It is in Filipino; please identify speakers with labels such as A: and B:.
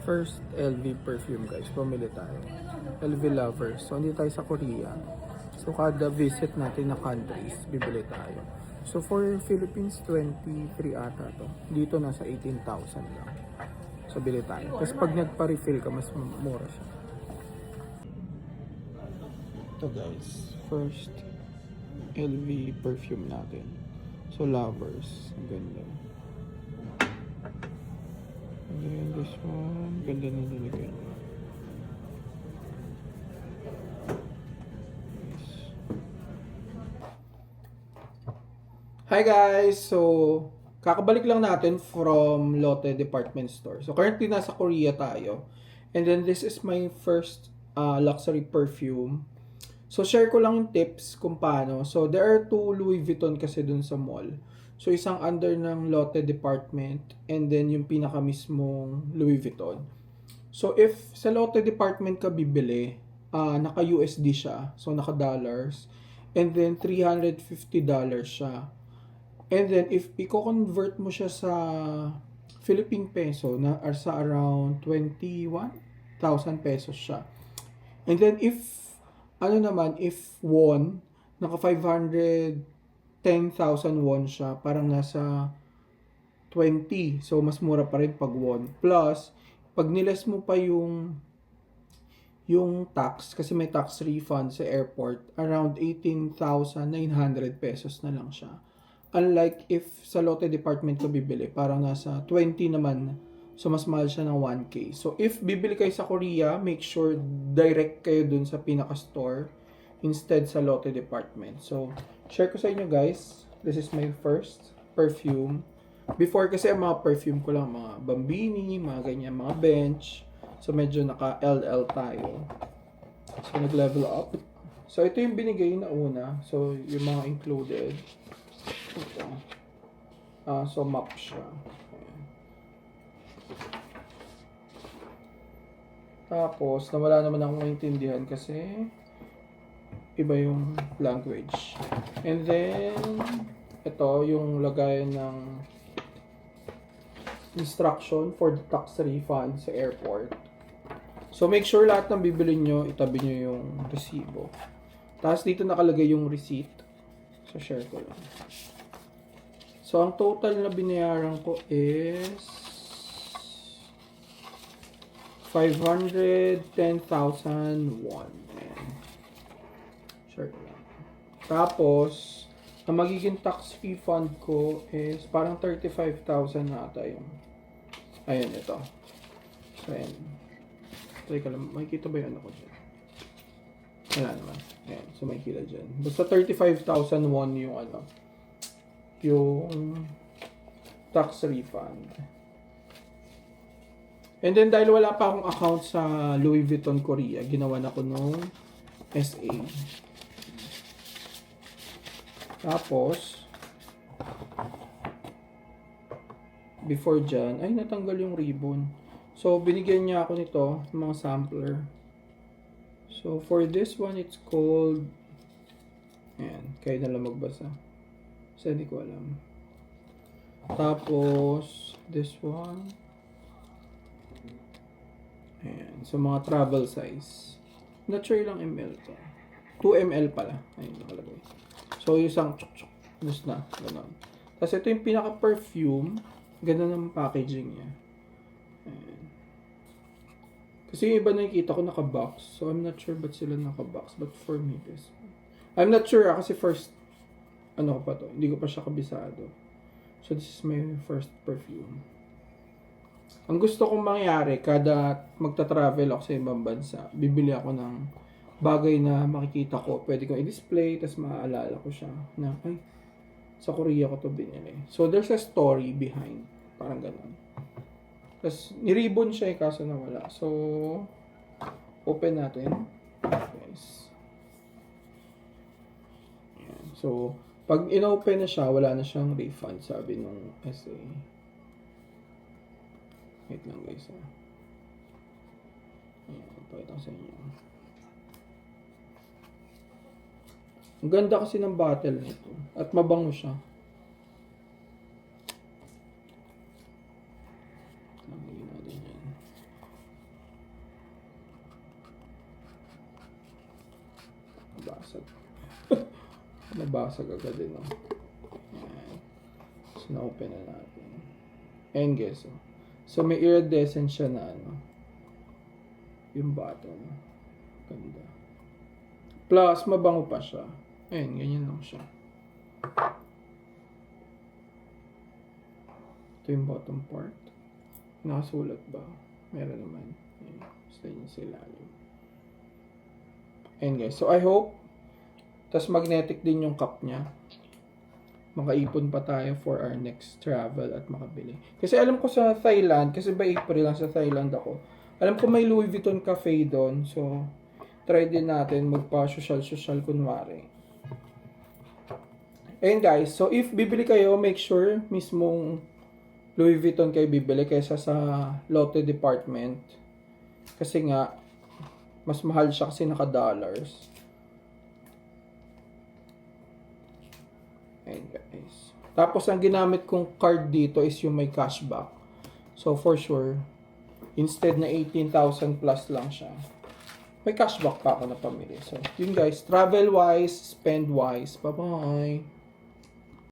A: First, LV perfume guys. Pumili tayo. LV lovers. So, hindi tayo sa Korea. So, kada visit natin na countries, bibili tayo. So, for Philippines, 23 ata to. Dito, nasa 18,000 lang. So, bili tayo. Tapos, pag nagpa-refill ka, mas mura siya. Ito guys. First, LV perfume natin. So, lovers. Ang ganda. And then this one, ganda na nilagay niya. Yes. Hi guys! So, kakabalik lang natin from Lotte Department Store. So, currently nasa Korea tayo. And then this is my first luxury perfume. So, share ko lang yung tips kung paano. So, there are two Louis Vuitton kasi dun sa mall. So, isang under ng Lotte Department and then yung pinaka mismong Louis Vuitton. So, if sa Lotte Department ka bibili, naka-USD siya. So, naka-dollars. And then, $350 siya. And then, if i-convert mo siya sa Philippine peso, na sa around 21,000 pesos siya. And then, if won, naka 510,000 won siya, parang nasa 20. So, mas mura pa rin pag won. Plus, pag niles mo pa yung tax, kasi may tax refund sa airport, around 18,900 pesos na lang siya. Unlike if sa Lotte Department ko bibili, parang nasa 20 naman. So, mas mahal siya ng 1K. So, if bibili kayo sa Korea, make sure direct kayo dun sa pinaka-store instead sa Lotte Department. So, share ko sa inyo guys. This is my first perfume. Before kasi mga perfume ko lang, mga Bambini, mga ganyan, mga Bench. So, medyo naka-LL tayo. So, nag-level up. So, ito yung binigay na una. So, yung mga included. Ito. So, map siya. Ayan. Tapos, nawala naman akong maintindihan kasi iba yung language. And then, ito yung lagayan ng instruction for the tax refund sa airport. So, make sure lahat ng bibili nyo, itabi nyo yung resibo. Tapos, dito nakalagay yung receipt. So, share ko lang. So, ang total na binayaran ko is 510,000 won. Ayan. Share ko lang. Tapos, ang magiging tax refund ko is parang 35,000 na ata yung... Ayan, ito. So, ayan. Try ka lang. Makikita ba yung ano ko dyan? Wala naman. Ayan. So, makikita dyan. Basta 35,000 won yung ano. Yung tax refund. And then, dahil wala pa akong account sa Louis Vuitton Korea, ginawa na ko nung SA. Tapos, before dyan, ay natanggal yung ribbon. So, binigyan niya ako nito, mga sampler. So, for this one, it's called, ayan, kayo na lang magbasa. Kasi hindi ko alam. Tapos, this one, ayan, so mga travel size. Not sure ilang ml to. 2 ml pala. Ayun, nakalagay. So, yung isang chuk-chuk. Gusto na. Ganon. Tapos, ito yung pinaka-perfume. Ganon ang packaging niya. Ayan. Kasi yung iba nakikita ko naka-box. So, I'm not sure ba't sila naka-box. But for me, this one. I'm not sure kasi first, ano ko pa to. Hindi ko pa siya kabisado. So, this is my first perfume. Ang gusto kong mangyari, kada magta-travel ako sa ibang bansa, bibili ako ng bagay na makikita ko, pwede kong i-display, tapos maaalala ko siya na, ay, sa Korea ko to binili. So, there's a story behind. Parang ganun. Tapos, niribon siya kaso nawala. So, open natin. Yes. Ayan. So, pag in-open na siya, wala na siyang refund, sabi nung SA. Wait lang guys. Ayan, pakita ko sa inyo. Ang ganda kasi ng bottle nito. At mabango siya. nabasag. Nabasag agad din, no? Ayan. So, na-open na natin. Ayan, guys. Oh. So, may iridescent siya na ano. Yung button. Ganda. Plus, mabango pa siya. Ayan, ganyan lang siya. Ito yung bottom part. Nakasulat ba? Meron naman. Ayan. Basta yun sa ilalim. Ayan, guys. So, I hope. Tas magnetic din yung cup niya. Makaipon pa tayo for our next travel at makabili. Kasi alam ko sa Thailand, kasi ba April lang sa Thailand ako, alam ko may Louis Vuitton cafe doon. So, try din natin magpa-social kunwari. Ayun guys, so if bibili kayo, make sure mismong Louis Vuitton kayo bibili kaysa sa Lotte department. Kasi nga, mas mahal siya kasi naka-dollars. Ayun guys. Tapos ang ginamit kong card dito is yung may cashback. So for sure, instead na 18,000 plus lang siya, may cashback pa ako na pamili. So yun guys, travel wise, spend wise. Bye bye.